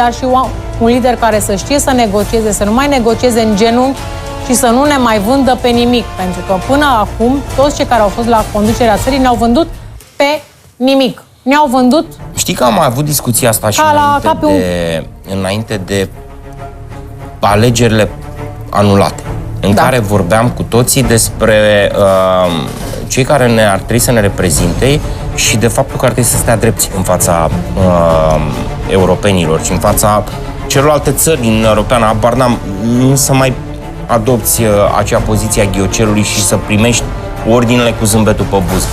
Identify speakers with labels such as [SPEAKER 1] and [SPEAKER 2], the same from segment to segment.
[SPEAKER 1] dar și un lider care să știe să negocieze, să nu mai negocieze în genunchi și să nu ne mai vândă pe nimic. Pentru că până acum, toți cei care au fost la conducerea țării ne-au vândut pe nimic. Ne-au vândut...
[SPEAKER 2] Știi că am mai avut discuția asta și înainte de alegerile anulate, în care vorbeam cu toții despre cei care ar trebui să ne reprezinte și de faptul că ar trebui să stea drepți în fața europenilor și în fața celorlalte țări din Europeană. Habar n-am, nu să mai adopți acea poziție a ghiocelului și să primești ordinele cu zâmbetul pe buze.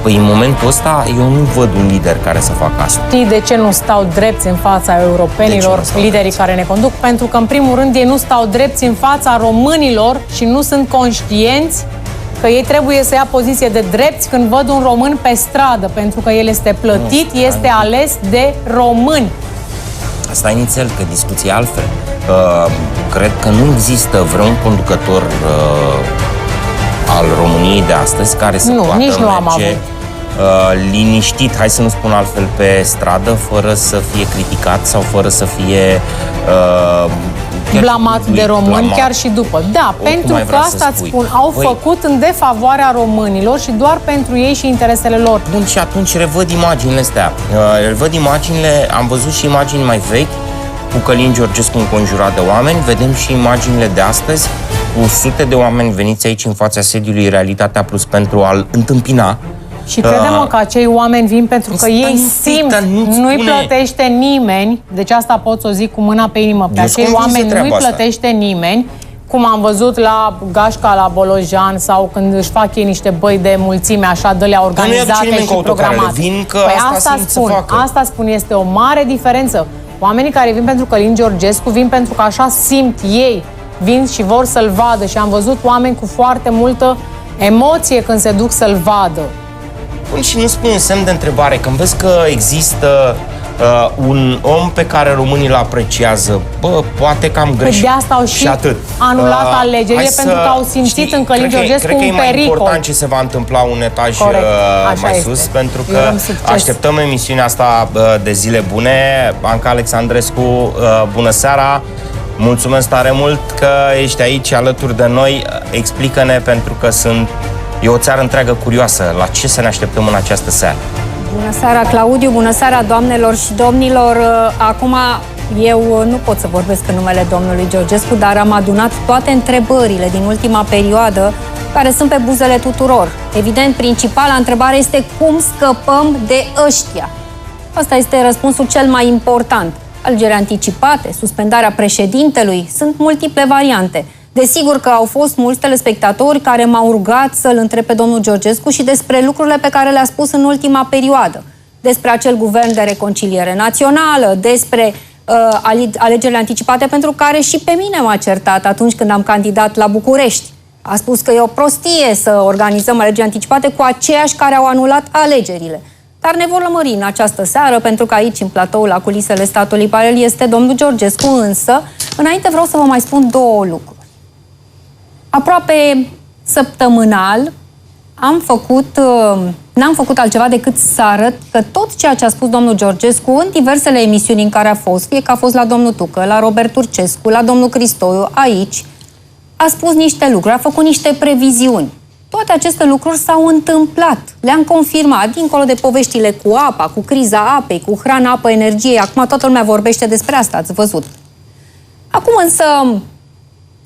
[SPEAKER 2] Păi în momentul ăsta eu nu văd un lider care să facă asta.
[SPEAKER 1] Știi de ce nu stau drepți în fața europenilor, liderii care ne conduc? Pentru că, în primul rând, ei nu stau drepți în fața românilor și nu sunt conștienți că ei trebuie să ia poziție de drepți când văd un român pe stradă, pentru că el este plătit, este ales de români.
[SPEAKER 2] Asta e inițial, că discuția altfel. Cred că nu există vreun conducător al României de astăzi care să poată merge liniștit, hai să nu spun altfel, pe stradă, fără să fie criticat sau fără să fie
[SPEAKER 1] blamat de români, chiar și după. Da, pentru că asta îți spun, au făcut în defavoarea românilor și doar pentru ei și interesele lor.
[SPEAKER 2] Bun, și atunci revăd imaginile astea. Revăd imaginile, am văzut și imagini mai vechi, cu Călin Georgescu înconjurat de oameni, vedem și imaginile de astăzi, cu sute de oameni veniți aici în fața sediului Realitatea Plus pentru a-l întâmpina.
[SPEAKER 1] Și crede-mă că acei oameni vin pentru că ei simt, nu-i plătește nimeni, deci asta pot să o zic cu mâna pe inimă, pe acei oameni nu-i plătește nimeni, cum am văzut la Gașca, la Bolojan, sau când își fac ei niște băi de mulțime, așa, de-alea organizate și programate. Păi asta spun, este o mare diferență. Oamenii care vin pentru Călin Georgescu vin pentru că așa simt ei, vin și vor să-l vadă și am văzut oameni cu foarte multă emoție când se duc să-l vadă.
[SPEAKER 2] Bun, și nu spun un semn de întrebare, când vezi că există un om pe care românii îl apreciază, bă, poate că am greșit.
[SPEAKER 1] De asta au și anulat alegerile, pentru că au simțit în Călin Georgescu un pericol.
[SPEAKER 2] Cred că e mai important ce se va întâmpla un etaj mai sus, pentru că așteptăm emisiunea asta de zile bune. Anca Alexandrescu, bună seara! Mulțumesc tare mult că ești aici alături de noi. Explică-ne, pentru că e o țară întreagă curioasă. La ce să ne așteptăm în această seară?
[SPEAKER 3] Bună seara, Claudiu! Bună seara, doamnelor și domnilor! Acum, eu nu pot să vorbesc în numele domnului Georgescu, dar am adunat toate întrebările din ultima perioadă care sunt pe buzele tuturor. Evident, principala întrebare este cum scăpăm de ăștia. Asta este răspunsul cel mai important. Alegeri anticipate, suspendarea președintelui, sunt multiple variante. Desigur că au fost mulți telespectatori care m-au rugat să-l întreb pe domnul Georgescu și despre lucrurile pe care le-a spus în ultima perioadă. Despre acel guvern de reconciliere națională, despre alegerile anticipate, pentru care și pe mine m-a certat atunci când am candidat la București. A spus că e o prostie să organizăm alegeri anticipate cu aceiași care au anulat alegerile. Dar ne vor lămuri în această seară, pentru că aici, în platou, la culisele statului paralel, este domnul Georgescu, însă, înainte vreau să vă mai spun două lucruri. Aproape săptămânal n-am făcut altceva decât să arăt că tot ceea ce a spus domnul Georgescu în diversele emisiuni în care a fost, fie că a fost la domnul Tucă, la Robert Turcescu, la domnul Cristoiu, aici, a spus niște lucruri, a făcut niște previziuni. Toate aceste lucruri s-au întâmplat. Le-am confirmat, dincolo de poveștile cu apa, cu criza apei, cu hrana, apă, energie. Acum toată lumea vorbește despre asta, ați văzut. Acum însă,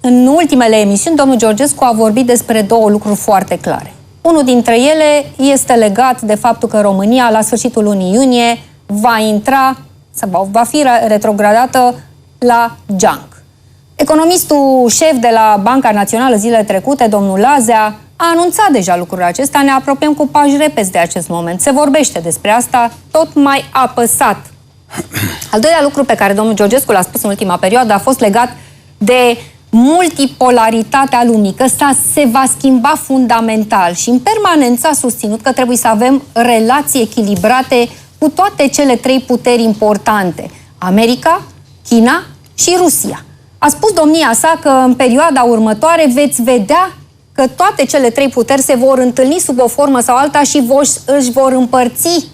[SPEAKER 3] în ultimele emisiuni, domnul Georgescu a vorbit despre două lucruri foarte clare. Unul dintre ele este legat de faptul că România, la sfârșitul lunii iunie, va intra sau va fi retrogradată la junk. Economistul șef de la Banca Națională zilele trecute, domnul Lazea, a anunțat deja lucrurile acestea, ne apropiem cu pași repezi de acest moment. Se vorbește despre asta tot mai apăsat. Al doilea lucru pe care domnul Georgescu l-a spus în ultima perioadă a fost legat de multipolaritatea lumii, că se va schimba fundamental și în permanență a susținut că trebuie să avem relații echilibrate cu toate cele trei puteri importante, America, China și Rusia. A spus domnia sa că în perioada următoare veți vedea că toate cele trei puteri se vor întâlni sub o formă sau alta și își vor împărți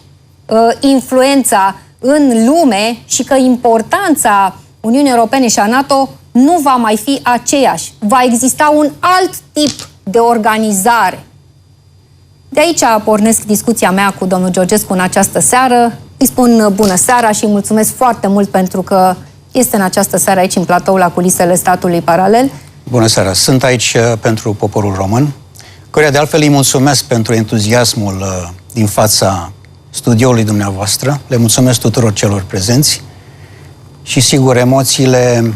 [SPEAKER 3] influența în lume și că importanța Uniunii Europene și a NATO nu va mai fi aceeași. Va exista un alt tip de organizare. De aici pornesc discuția mea cu domnul Georgescu în această seară. Îi spun bună seara și îi mulțumesc foarte mult pentru că este în această seară aici în platou la culisele statului paralel.
[SPEAKER 4] Bună seara! Sunt aici pentru poporul român, căruia de altfel îi mulțumesc pentru entuziasmul din fața studioului dumneavoastră. Le mulțumesc tuturor celor prezenți și, sigur, emoțiile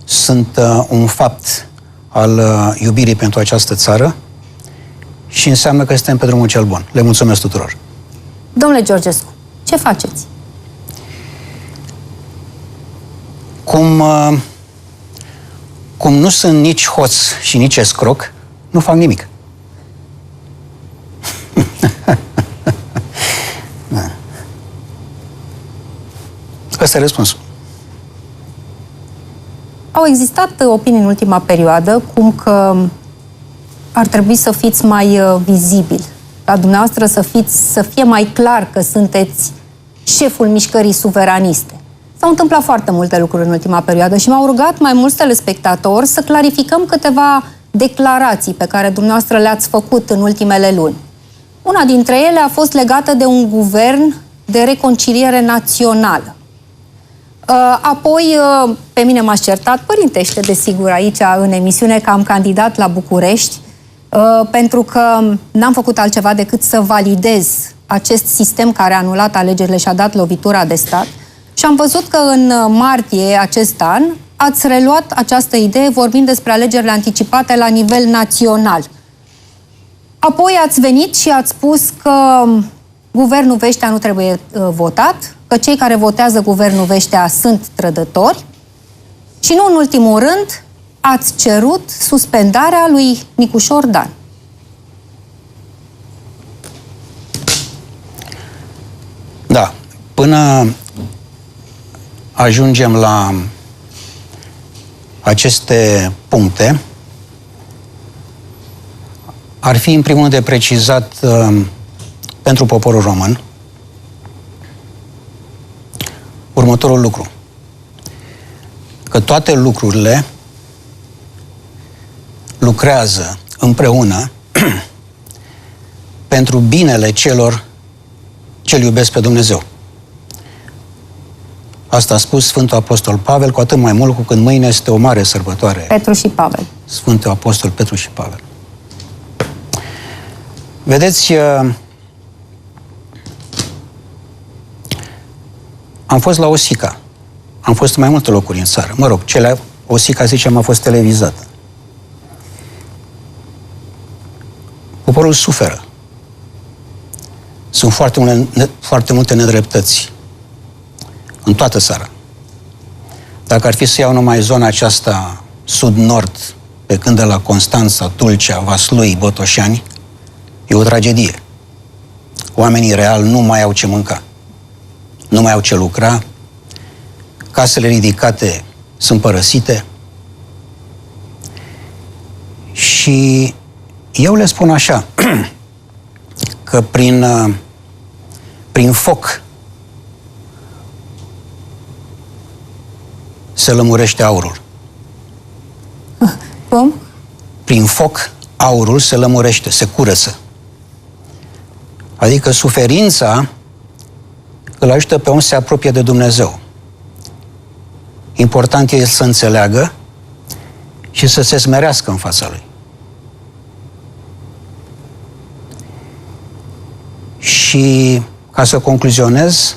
[SPEAKER 4] sunt un fapt al iubirii pentru această țară și înseamnă că suntem pe drumul cel bun. Le mulțumesc tuturor!
[SPEAKER 3] Domnule Georgescu, ce faceți?
[SPEAKER 4] Cum nu sunt nici hoț și nici escroc, nu fac nimic. Da. Ăsta e răspunsul.
[SPEAKER 3] Au existat opinii în ultima perioadă cum că ar trebui să fiți mai vizibili, ca dumneavoastră să fie mai clar că sunteți șeful mișcării suveraniste. S-au întâmplat foarte multe lucruri în ultima perioadă și m-au rugat mai mulți telespectatori să clarificăm câteva declarații pe care dumneavoastră le-ați făcut în ultimele luni. Una dintre ele a fost legată de un guvern de reconciliere națională. Apoi, pe mine m-ați certat, părintește, desigur, aici în emisiune, că am candidat la București, pentru că n-am făcut altceva decât să validez acest sistem care a anulat alegerile și a dat lovitura de stat. Și am văzut că în martie acest an ați reluat această idee vorbind despre alegerile anticipate la nivel național. Apoi ați venit și ați spus că guvernul Veștea nu trebuie votat, că cei care votează guvernul Veștea sunt trădători și nu în ultimul rând ați cerut suspendarea lui Nicușor Dan.
[SPEAKER 4] Da, până ajungem la aceste puncte, ar fi în primul rând de precizat pentru poporul român următorul lucru. Că toate lucrurile lucrează împreună pentru binele celor ce-L iubesc pe Dumnezeu. Asta a spus Sfântul Apostol Pavel, cu atât mai mult cu când mâine este o mare sărbătoare.
[SPEAKER 3] Petru și Pavel.
[SPEAKER 4] Sfântul Apostol Petru și Pavel. Vedeți, am fost la Osica. Am fost în mai multe locuri în țară. Mă rog, Osica, zicem, a fost televizată. Poporul suferă. Sunt foarte multe nedreptăți în toată țara. Dacă ar fi să iau numai zona aceasta sud-nord, pe când de la Constanța, Tulcea, Vaslui, Botoșani, e o tragedie. Oamenii real nu mai au ce mânca, nu mai au ce lucra, casele ridicate sunt părăsite și eu le spun așa, că prin foc se lămurește aurul.
[SPEAKER 3] Cum?
[SPEAKER 4] Prin foc aurul se lămurește, se curăță. Adică suferința îl ajută pe om să se apropie de Dumnezeu. Important este să înțeleagă și să se smerească în fața Lui. Și ca să concluzionez,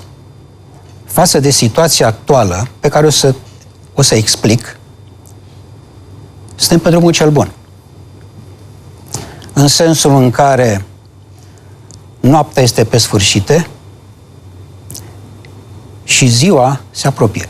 [SPEAKER 4] față de situația actuală, pe care o să explic, suntem pe drumul cel bun. În sensul în care noaptea este pe sfârșite și ziua se apropie.